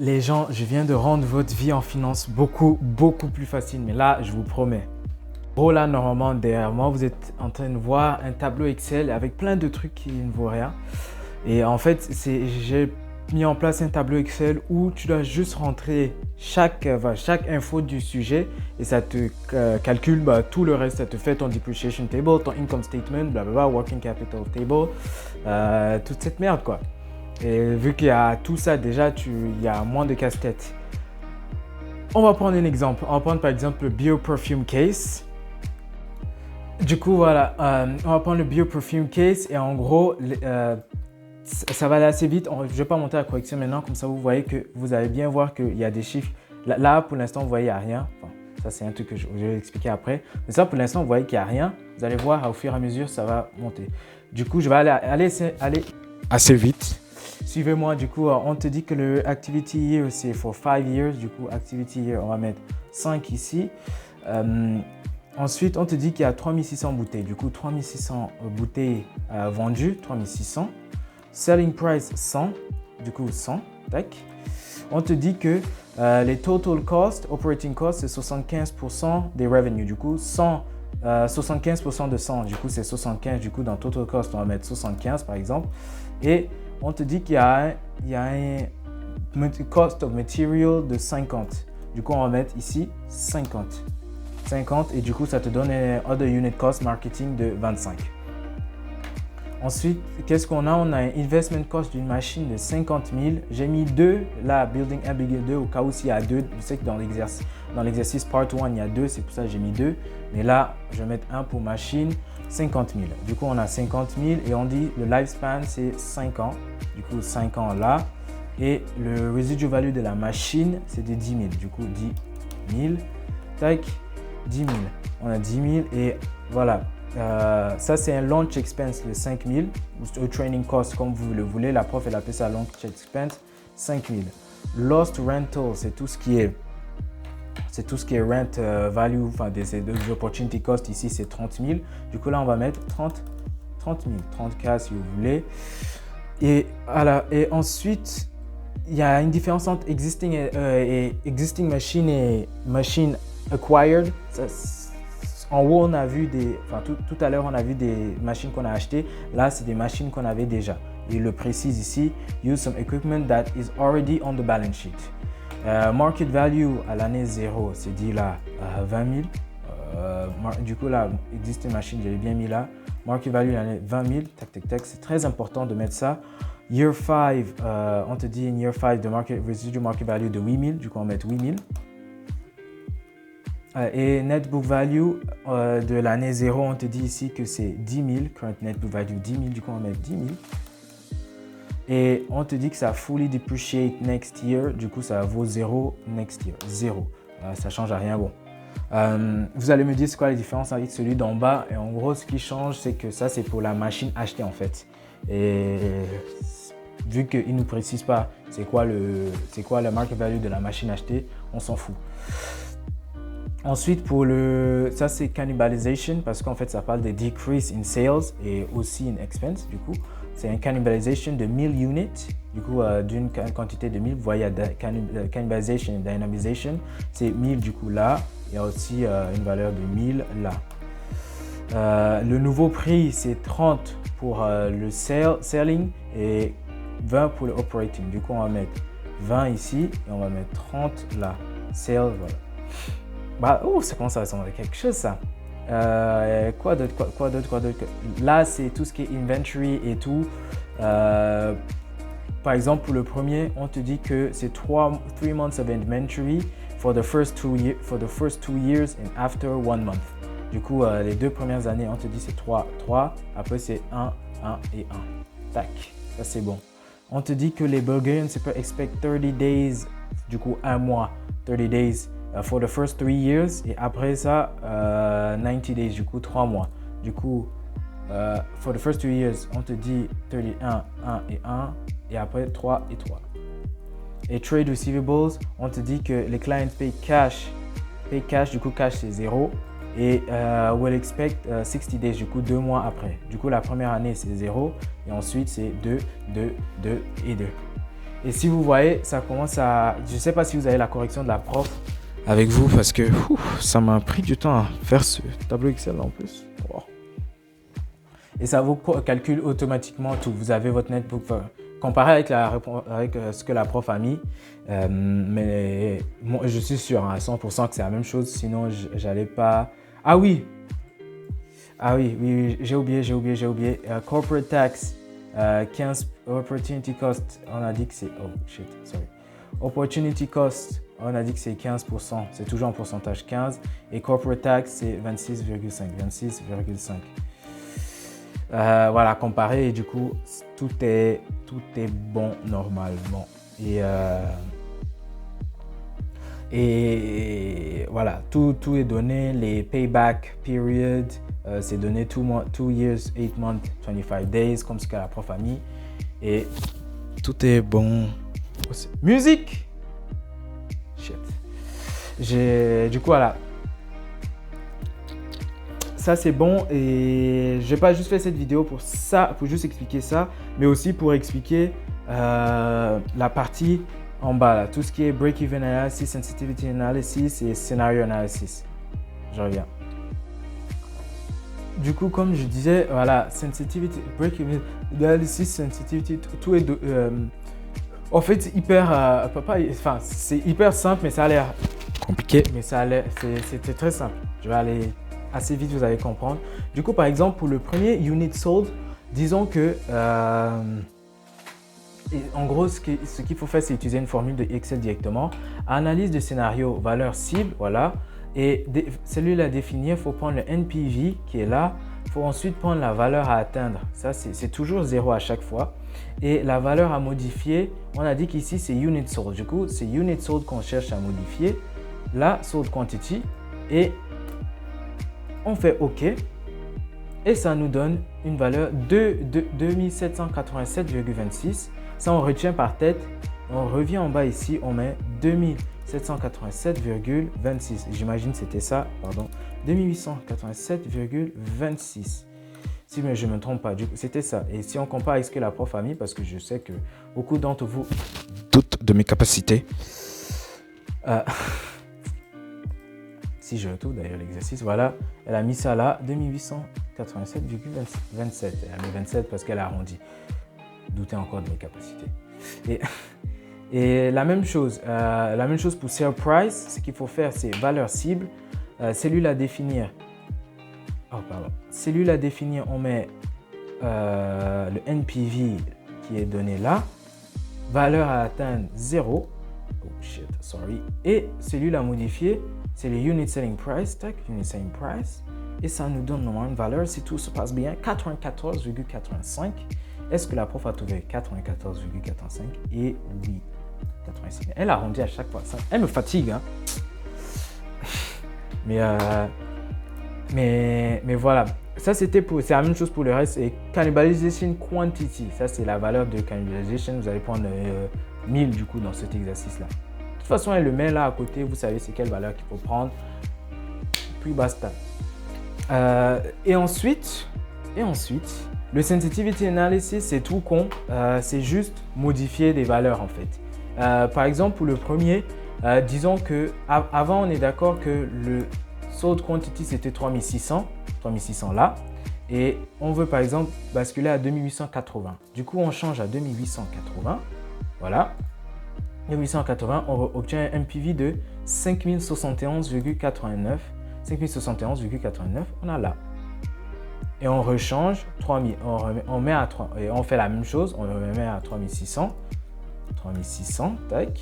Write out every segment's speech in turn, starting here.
Les gens, je viens de rendre votre vie en finance beaucoup plus facile. Mais là, je vous promets. Gros, là, normalement, derrière moi, vous êtes en train de voir un tableau Excel avec plein de trucs qui ne vaut rien. Et en fait, j'ai mis en place un tableau Excel où tu dois juste rentrer chaque info du sujet et ça te calcule tout le reste. Ça te fait ton depreciation table, ton income statement, blablabla, working capital table, toute cette merde quoi. Et vu qu'il y a tout ça déjà, il y a moins de casse-tête. On va prendre un exemple. On va prendre par exemple le Bio Perfume Case. Du coup, voilà, on va prendre le Bio Perfume Case et en gros, ça va aller assez vite. Je ne vais pas monter la correction maintenant, comme ça vous voyez que vous allez bien voir qu'il y a des chiffres. Là, pour l'instant, vous voyez, il n'y a rien. Enfin, ça, c'est un truc que je vais expliquer après. Mais ça, pour l'instant, vous voyez qu'il n'y a rien. Vous allez voir, au fur et à mesure, ça va monter. Du coup, je vais aller assez vite. Suivez-moi, du coup, on te dit que le Activity Year, c'est for 5 years. Du coup, Activity Year, on va mettre 5 ici. Ensuite, on te dit qu'il y a 3600 bouteilles. Du coup, 3600 bouteilles vendues, 3600. Selling price 100, du coup 100, tac. On te dit que les total cost, operating cost, c'est 75% des revenus. Du coup, 75% de 100, du coup c'est 75. Du coup, dans total cost, on va mettre 75 par exemple. Et on te dit qu'il y a un cost of material de 50. Du coup, on va mettre ici 50. Et du coup, ça te donne un other unit cost marketing de 25. Ensuite, qu'est-ce qu'on a? On a un investment cost d'une machine de 50 000. J'ai mis 2, là, building 1, building 2, au cas où s'il y a 2. Je sais que dans l'exercice part 1, il y a 2, c'est pour ça que j'ai mis 2. Mais là, je vais mettre 1 pour machine, 50 000. Du coup, on a 50 000 et on dit le lifespan, c'est 5 ans. Du coup, 5 ans là. Et le residual value de la machine, c'est de 10 000. Du coup, 10 000. Tac, 10 000. On a 10 000 et voilà. Ça, c'est un launch expense de 5 000 ou training cost comme vous le voulez. La prof, elle appelle ça launch expense 5 000. Lost rental, c'est tout ce qui est rent value, enfin des opportunity cost. Ici, c'est 30 000. Du coup, là, on va mettre 30 000, 30K si vous voulez. Et voilà. Et ensuite, il y a une différence entre existing machine et machine acquired. En haut, on a vu tout à l'heure, on a vu des machines qu'on a achetées. Là, c'est des machines qu'on avait déjà. Il le précise ici, use some equipment that is already on the balance sheet. Market value à l'année 0, c'est dit là 20 000. Du coup, là, existing machine, j'avais bien mis là. Market value à l'année 20 000. Tac. C'est très important de mettre ça. Year 5, on te dit in year 5, the residual market value de 8 000. Du coup, on va mettre 8 000. Et net book value de l'année 0, on te dit ici que c'est 10 000. Current net book value 10 000, du coup on va mettre 10 000. Et on te dit que ça fully depreciate next year, du coup ça vaut 0 next year. 0. Ça ne change à rien. Bon. Vous allez me dire c'est quoi la différence avec celui d'en bas. Et en gros, ce qui change, c'est que ça c'est pour la machine achetée en fait. Et vu qu'il ne nous précise pas c'est quoi la market value de la machine achetée, on s'en fout. Ensuite, ça c'est cannibalization parce qu'en fait ça parle de decrease in sales et aussi in expense. Du coup, c'est un cannibalization de 1000 units. Du coup, d'une quantité de 1000, vous voyez cannibalization et dynamization. C'est 1000 du coup là. Il y a aussi une valeur de 1000 là. Le nouveau prix c'est 30 pour le selling et 20 pour le operating. Du coup, on va mettre 20 ici et on va mettre 30 là. Sales, voilà. Ça commence à ressembler à quelque chose ça. Quoi d'autre? Là, c'est tout ce qui est inventory et tout. Par exemple, pour le premier, on te dit que c'est 3 months of inventory for the first 2 years and after 1 month. Du coup, les 2 premières années, on te dit c'est 3. Après, c'est 1 et 1. Tac, ça c'est bon. On te dit que les Bulgarians peut expect 30 days, du coup 1 mois, 30 days. For the first 3 years et après ça 90 days, du coup 3 mois. Du coup, for the first 2 years, on te dit 31, 1 et 1 et après 3 et 3. Et trade receivables, on te dit que les clients payent cash, du coup cash c'est 0 et will expect 60 days, du coup 2 mois après. Du coup, la première année c'est 0 et ensuite c'est 2 et 2. Et si vous voyez, ça commence à... Je ne sais pas si vous avez la correction de la prof avec vous parce que ça m'a pris du temps à faire ce tableau Excel en plus. Wow. Et ça vous calcule automatiquement tout. Vous avez votre netbook comparé avec ce que la prof a mis. Mais moi, je suis sûr à 100% que c'est la même chose. Sinon, j'allais pas... Ah oui, oui, j'ai oublié. Corporate tax, 15 opportunity cost, on a dit que c'est... Oh shit, sorry. Opportunity cost, on a dit que c'est 15%, c'est toujours en pourcentage 15. Et corporate tax, c'est 26,5. Voilà, comparé, et du coup, tout est bon normalement. Et voilà, tout est donné. Les payback period, c'est donné 2 years, 8 months, 25 days, comme ce que la prof a mis. Et tout est bon. Musique! Shit. Du coup, voilà. Ça, c'est bon. Et je n'ai pas juste fait cette vidéo pour ça, pour juste expliquer ça, mais aussi pour expliquer la partie en bas, là, tout ce qui est break-even analysis, sensitivity analysis et scenario analysis. Je reviens. Du coup, comme je disais, voilà, sensitivity, break-even analysis, sensitivity, tout est en fait, c'est hyper simple, mais ça a l'air compliqué, mais c'était très simple. Je vais aller assez vite, vous allez comprendre. Du coup, par exemple, pour le premier unit sold, disons que en gros, ce qu'il faut faire, c'est utiliser une formule de Excel directement. Analyse de scénario, valeur cible, voilà. Et celui-là à définir, il faut prendre le NPV qui est là. Il faut ensuite prendre la valeur à atteindre. Ça, c'est toujours 0 à chaque fois. Et la valeur à modifier, on a dit qu'ici, c'est unit sold. Du coup, c'est unit sold qu'on cherche à modifier. Là, sold quantity. Et on fait OK. Et ça nous donne une valeur de 2787,26. Ça, on retient par tête. On revient en bas ici, on met 2787,26. J'imagine que c'était ça, pardon. 2887,26. Si je ne me trompe pas, c'était ça. Et si on compare avec ce que la prof a mis, parce que je sais que beaucoup d'entre vous doutent de mes capacités. Si je retrouve d'ailleurs l'exercice, voilà, elle a mis ça là, 2887,27. Elle a mis 27 parce qu'elle a arrondi. Doutez encore de mes capacités. Et la même chose pour sale price, ce qu'il faut faire, c'est valeur cible, cellule à définir. Cellule à définir, on met le NPV qui est donné là, valeur à atteindre 0. Oh shit, sorry. Et cellule à modifier, c'est le unit selling price, unit selling price. Et ça nous donne normalement une valeur, si tout se passe bien, 94,85. Est-ce que la prof a trouvé 94,85? Et oui, 85. Elle arrondit à chaque fois. Elle me fatigue, hein. mais voilà. Ça, c'est la même chose pour le reste. Et cannibalization quantity, ça, c'est la valeur de cannibalization. Vous allez prendre 1000 du coup dans cet exercice-là. De toute façon, elle le met là à côté. Vous savez c'est quelle valeur qu'il faut prendre. Puis basta. Et ensuite, le sensitivity analysis, c'est tout con. C'est juste modifier des valeurs en fait. Par exemple, pour le premier, disons que avant, on est d'accord que le sold quantity, c'était 3600 là. Et on veut par exemple basculer à 2880. Du coup, on change à 2880. Voilà. 2880, on obtient un MPV de 5071,89. 5071,89, on a là. Et on rechange 3000, on met à 3, et on fait la même chose, on le met à 3600, tac,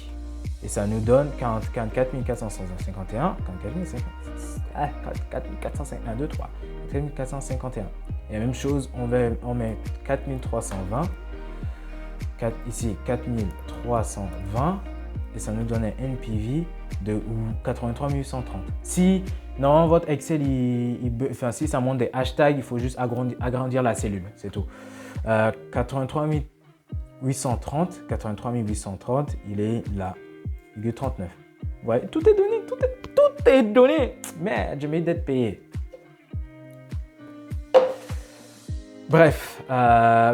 et ça nous donne 44 451, 4451. Et la même chose, on met 4320, ici 4320, et ça nous donne un NPV de 83 830. Si normalement votre Excel, si ça montre des hashtags, il faut juste agrandir la cellule, c'est tout. 83 830, il est là, 39. Ouais, tout est donné, tout est donné. Merde, je mets d'être payé. Bref,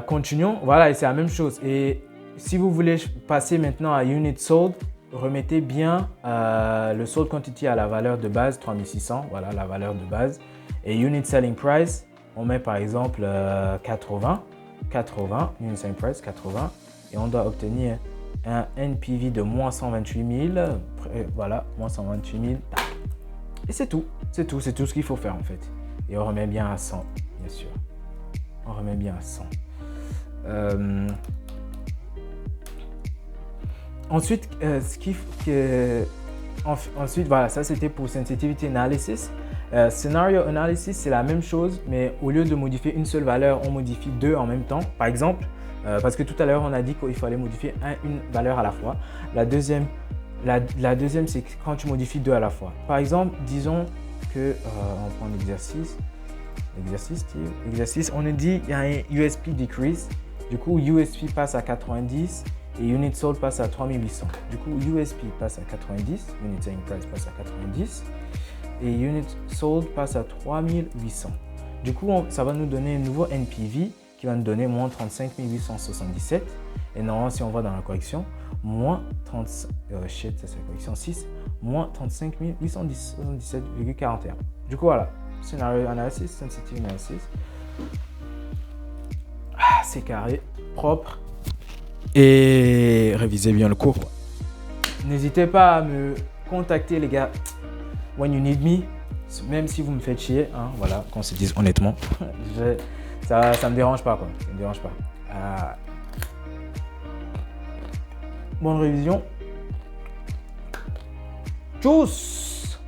continuons. Voilà, et c'est la même chose. Et si vous voulez passer maintenant à Unit Sold, remettez bien le Sold Quantity à la valeur de base, 3600, voilà la valeur de base. Et Unit Selling Price, on met par exemple 80, Unit Selling Price 80. Et on doit obtenir un NPV de moins 128 000, voilà, moins 128 000. Et c'est tout ce qu'il faut faire en fait. Et on remet bien à 100, bien sûr. On remet bien à 100. Ensuite, ensuite, voilà, ça c'était pour Sensitivity Analysis. Scenario Analysis, c'est la même chose, mais au lieu de modifier une seule valeur, on modifie deux en même temps. Par exemple, parce que tout à l'heure, on a dit qu'il fallait modifier une valeur à la fois. La deuxième, c'est quand tu modifies deux à la fois. Par exemple, disons que, on prend l'exercice, on nous dit qu'il y a un USP decrease. Du coup, USP passe à 90 et Unit Sold passe à 3800. Du coup, USP passe à 90, Unit Selling Price passe à 90 et Unit Sold passe à 3800. Du coup, ça va nous donner un nouveau NPV qui va nous donner moins 35 877. Et normalement, si on va dans la correction, moins 35, shit, ça c'est la correction 6, moins 35 877,41. Du coup, voilà, Scenario Analysis, Sensitivity Analysis. C'est carré, propre. Et révisez bien le cours. N'hésitez pas à me contacter, les gars, when you need me, même si vous me faites chier, hein, voilà, qu'on se dise honnêtement. Ça me dérange pas, quoi. Ça me dérange pas. Bonne révision. Tchuss!